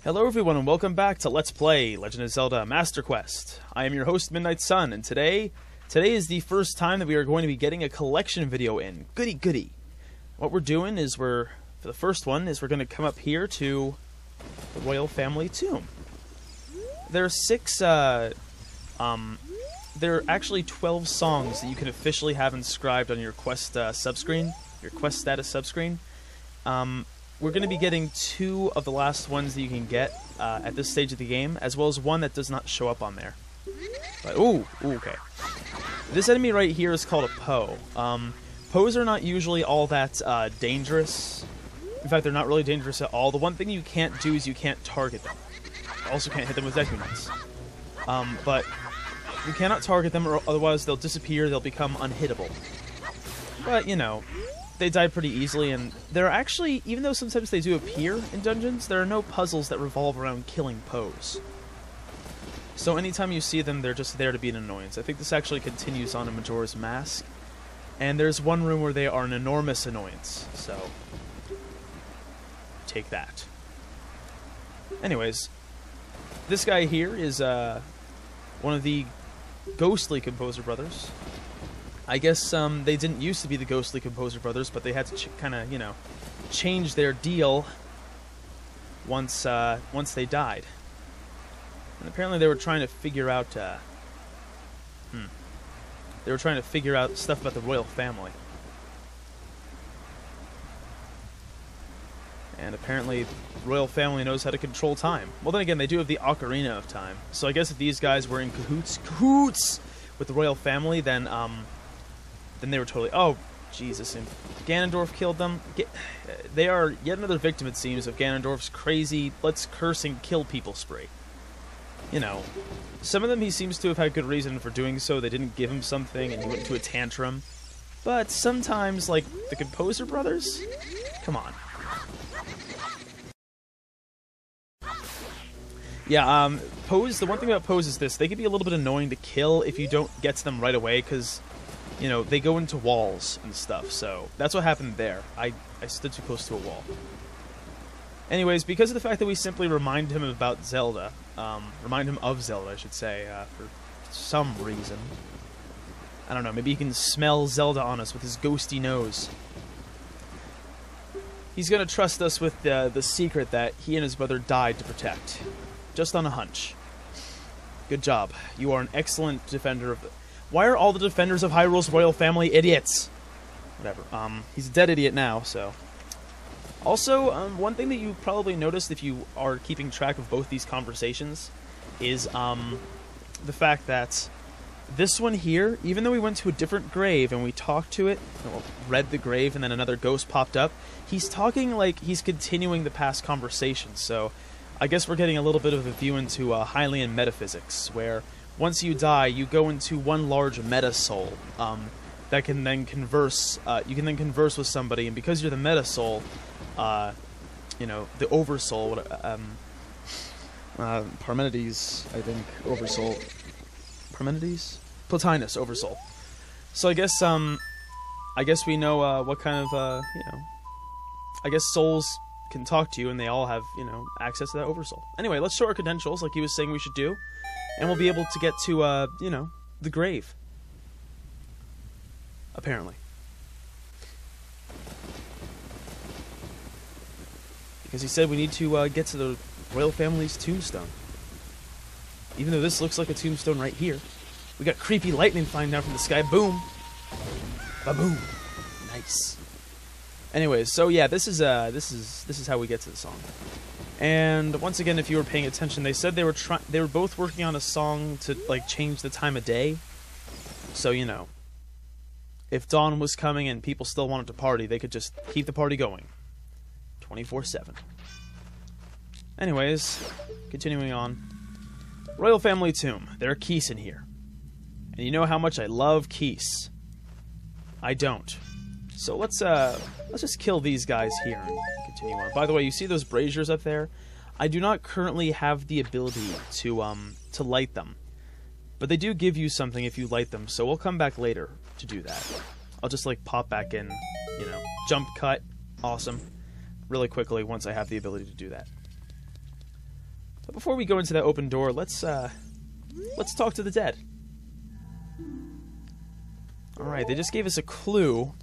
Hello everyone and welcome back to Let's Play Legend of Zelda Master Quest. I am your host Midnight Sun, and today is the first time that we are going to be getting a collection video in. Goody goody. What we're doing is for the first one is we're going to come up here to the Royal Family Tomb. There are there are actually 12 songs that you can officially have inscribed on your quest subscreen, your quest status subscreen. We're going to be getting 2 of the last ones that you can get at this stage of the game, as well as one that does not show up on there. But, ooh, okay. This enemy right here is called a Poe. Poes are not usually all that dangerous. In fact, they're not really dangerous at all. The one thing you can't do is you can't target them. You also can't hit them with Deku Nuts. But you cannot target them, or otherwise they'll disappear, they'll become unhittable. But, you know, they die pretty easily, and there are actually, even though sometimes they do appear in dungeons, there are no puzzles that revolve around killing Poes. So anytime you see them, they're just there to be an annoyance. I think this actually continues on in Majora's Mask, and there's one room where they are an enormous annoyance, so take that. Anyways, this guy here is one of the Ghostly Composer brothers. I guess they didn't used to be the Ghostly Composer brothers, but they had to kind of, you know, change their deal once they died. And apparently they were trying to figure out they were trying to figure out stuff about the royal family. And apparently the royal family knows how to control time. Well, then again, they do have the Ocarina of Time. So I guess if these guys were in cahoots with the royal family, then they were totally... Oh, Jesus. And Ganondorf killed them. They are yet another victim, it seems, of Ganondorf's crazy let's curse and kill people spree. You know, some of them he seems to have had good reason for doing so. They didn't give him something and he went into a tantrum. But sometimes, like, the Composer brothers? Come on. Yeah, Poes, the one thing about Poes is this. They can be a little bit annoying to kill if you don't get to them right away, because, you know, they go into walls and stuff, so that's what happened there. I stood too close to a wall. Anyways, because of the fact that we simply remind him about Zelda, remind him of Zelda, I should say, for some reason. I don't know, maybe he can smell Zelda on us with his ghosty nose. He's gonna trust us with the secret that he and his brother died to protect. Just on a hunch. Good job. You are an excellent defender of the... Why are all the defenders of Hyrule's royal family idiots? Whatever. He's a dead idiot now, so... Also, one thing that you probably noticed if you are keeping track of both these conversations is, the fact that this one here, even though we went to a different grave and we talked to it, well, read the grave and then another ghost popped up, he's talking like he's continuing the past conversation, so... I guess we're getting a little bit of a view into Hylian metaphysics, where once you die, you go into one large meta soul that can then converse. You can then converse with somebody, and because you're the meta soul, you know, the oversoul. Parmenides, I think, oversoul. Parmenides, Plotinus, oversoul. So I guess we know what kind of you know. I guess souls can talk to you, and they all have, you know, access to that oversoul. Anyway, let's show our credentials, like he was saying we should do, and we'll be able to get to, you know, the grave. Apparently. Because he said we need to get to the royal family's tombstone. Even though this looks like a tombstone right here. We got creepy lightning flying down from the sky. Boom! Ba-boom! Nice. Anyways, so yeah, this is how we get to the song. And once again, if you were paying attention, they said they were both working on a song to like change the time of day. So, you know, if dawn was coming and people still wanted to party, they could just keep the party going 24/7. Anyways, continuing on. Royal Family Tomb. There are keys in here. And you know how much I love keys. I don't. So let's just kill these guys here and continue on. By the way, you see those braziers up there? I do not currently have the ability to light them. But they do give you something if you light them, so we'll come back later to do that. I'll just like pop back in, you know, jump cut, awesome, really quickly once I have the ability to do that. But before we go into that open door, let's talk to the dead. Alright, they just gave us a clue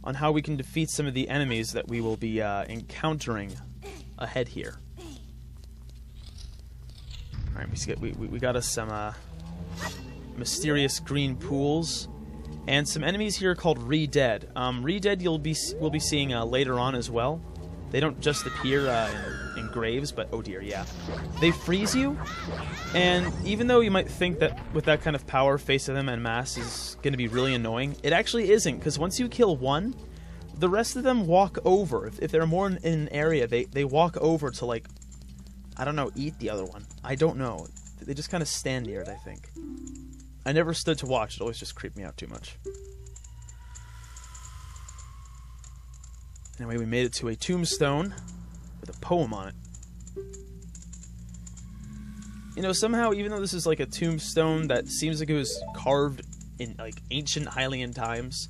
on how we can defeat some of the enemies that we will be encountering ahead here. Alright, we got us some mysterious green pools and some enemies here called Re-Dead. Re-Dead we'll be seeing later on as well. They don't just appear in graves, but oh dear, yeah. They freeze you, and even though you might think that with that kind of power, facing them en masse is going to be really annoying, it actually isn't, because once you kill one, the rest of them walk over. If they're more in an area, they walk over to, like, I don't know, eat the other one. I don't know. They just kind of stand near it, I think. I never stood to watch. It always just creeped me out too much. Anyway, we made it to a tombstone with a poem on it. You know, somehow, even though this is like a tombstone that seems like it was carved in like ancient Hylian times,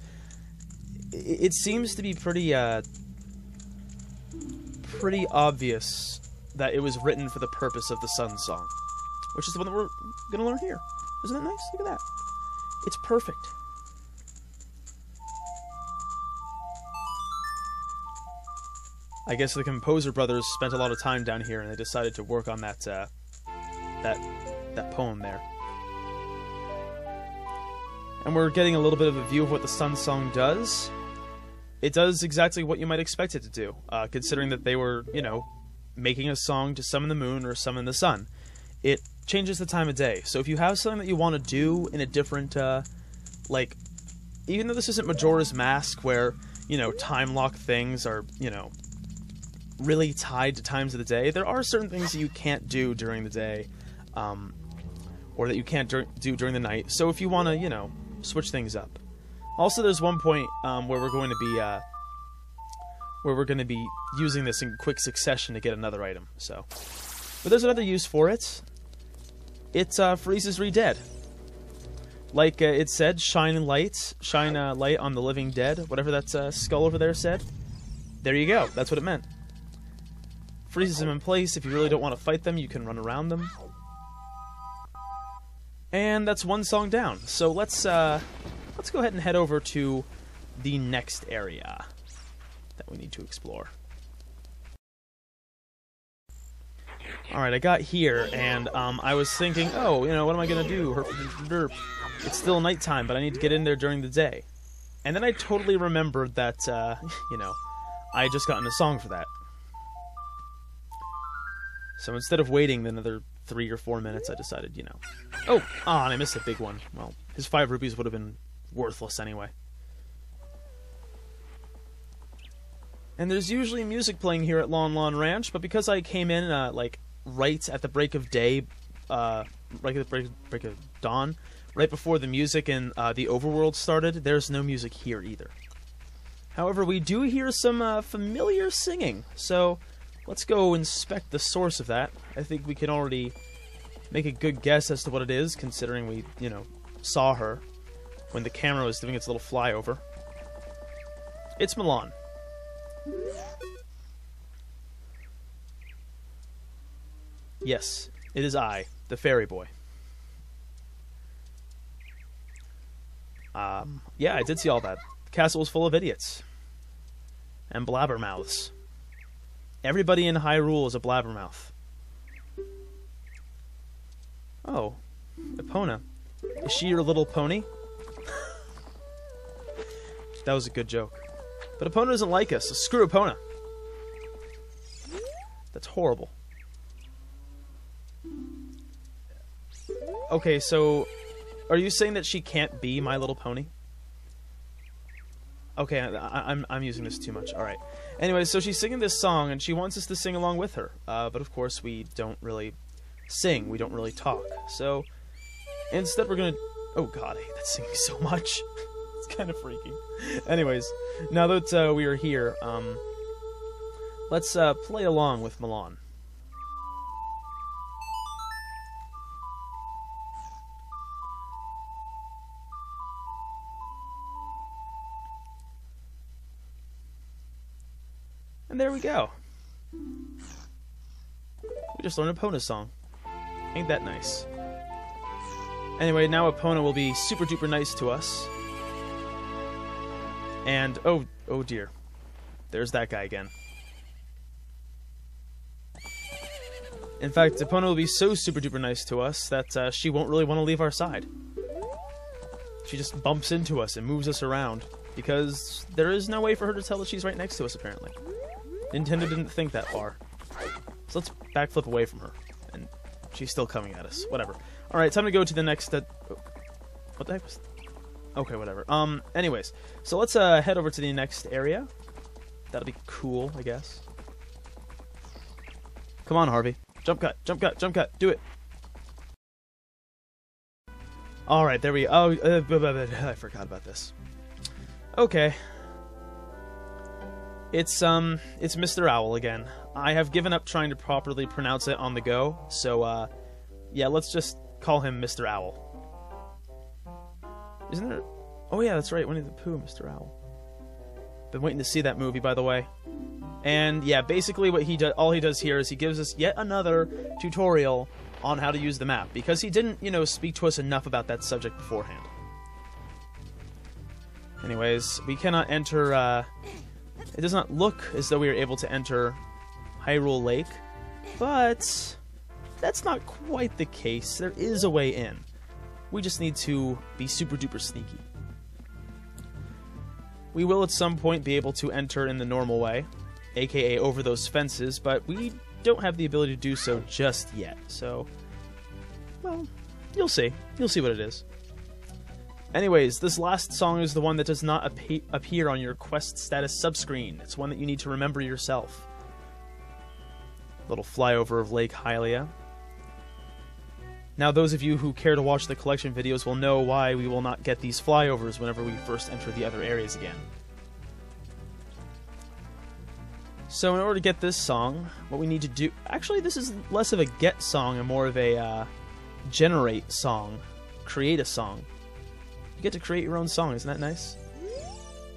it seems to be pretty obvious that it was written for the purpose of the Sun Song, which is the one that we're gonna learn here. Isn't that nice? Look at that. It's perfect. I guess the composer brothers spent a lot of time down here, and they decided to work on that poem there. And we're getting a little bit of a view of what the Sun Song does. It does exactly what you might expect it to do, considering that they were, you know, making a song to summon the moon or summon the sun. It changes the time of day. So if you have something that you want to do in a different, like, even though this isn't Majora's Mask, where, you know, time-locked things are, you know, really tied to times of the day, there are certain things that you can't do during the day, or that you can't do during the night. So if you want to, you know, switch things up. Also, there's one point where we're going to be using this in quick succession to get another item. So, but there's another use for it. It freezes Re-Dead. Like it said, shine light on the living dead. Whatever that skull over there said. There you go. That's what it meant. Freezes them in place. If you really don't want to fight them, you can run around them. And that's one song down. So let's go ahead and head over to the next area that we need to explore. Alright, I got here, and I was thinking, oh, you know, what am I gonna do? It's still nighttime, but I need to get in there during the day. And then I totally remembered that, you know, I had just gotten a song for that. So instead of waiting another 3 or 4 minutes, I decided, you know... Oh! Ah, and I missed a big one. Well, his 5 rupees would have been worthless anyway. And there's usually music playing here at Lon Lon Ranch, but because I came in, like, right at the break of day, right at the break of dawn, right before the music in the overworld started, there's no music here either. However, we do hear some familiar singing, so let's go inspect the source of that. I think we can already make a good guess as to what it is, considering we, you know, saw her when the camera was doing its little flyover. It's Milan. Yes, it is I, the fairy boy. Yeah, I did see all that. The castle was full of idiots. And blabbermouths. Everybody in Hyrule is a blabbermouth. Oh, Epona. Is she your little pony? That was a good joke. But Epona doesn't like us, so screw Epona. That's horrible. Okay, so are you saying that she can't be My Little Pony? Okay, I'm using this too much. All right. Anyway, so she's singing this song, and she wants us to sing along with her. But of course, we don't really sing. We don't really talk. So instead, we're gonna. Oh God, I hate that singing so much. It's kind of freaky. Anyways, now that we are here, let's play along with Milan. And there we go. We just learned Epona's song. Ain't that nice? Anyway, now Epona will be super duper nice to us. And, oh dear. There's that guy again. In fact, Epona will be so super duper nice to us that she won't really want to leave our side. She just bumps into us and moves us around, because there is no way for her to tell that she's right next to us, apparently. Nintendo didn't think that far. So let's backflip away from her. And she's still coming at us. Whatever. Alright, time to go to the next... what the heck was... Okay, whatever. Anyways. So let's head over to the next area. That'll be cool, I guess. Come on, Harvey. Jump cut, jump cut, jump cut. Do it. Alright, there we go. Oh, I forgot about this. Okay. It's Mr. Owl again. I have given up trying to properly pronounce it on the go, so, yeah, let's just call him Mr. Owl. Isn't there... Oh yeah, that's right, Winnie the Pooh, Mr. Owl. Been waiting to see that movie, by the way. And, yeah, basically what all he does here is he gives us yet another tutorial on how to use the map, because he didn't, you know, speak to us enough about that subject beforehand. Anyways, we cannot enter, it does not look as though we are able to enter Hyrule Lake, but that's not quite the case. There is a way in. We just need to be super duper sneaky. We will at some point be able to enter in the normal way, aka over those fences, but we don't have the ability to do so just yet, so, well, you'll see. You'll see what it is. Anyways, this last song is the one that does not appear on your quest status subscreen. It's one that you need to remember yourself. Little flyover of Lake Hylia. Now, those of you who care to watch the collection videos will know why we will not get these flyovers whenever we first enter the other areas again. So in order to get this song, what we need to do... Actually, this is less of a get song and more of a generate song. Create a song. You get to create your own song, isn't that nice?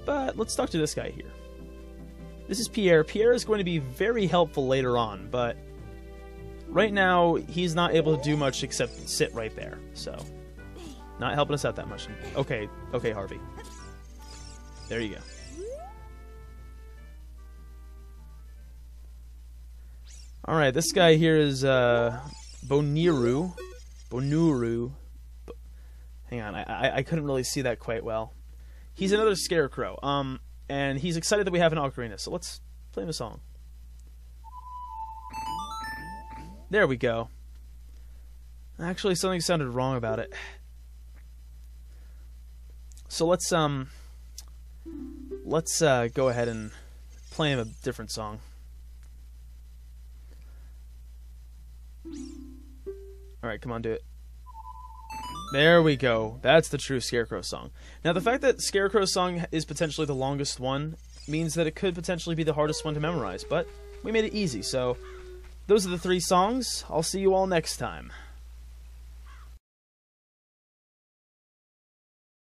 But let's talk to this guy here. This is Pierre. Pierre is going to be very helpful later on, but right now he's not able to do much except sit right there, so not helping us out that much. Okay, Harvey. There you go. Alright, this guy here is Boniru. Hang on, I couldn't really see that quite well. He's another scarecrow, and he's excited that we have an ocarina, so let's play him a song. There we go. Actually, something sounded wrong about it. So let's go ahead and play him a different song. Alright, come on, do it. There we go. That's the true Scarecrow song. Now, the fact that Scarecrow's song is potentially the longest one means that it could potentially be the hardest one to memorize, but we made it easy, so those are the 3 songs. I'll see you all next time.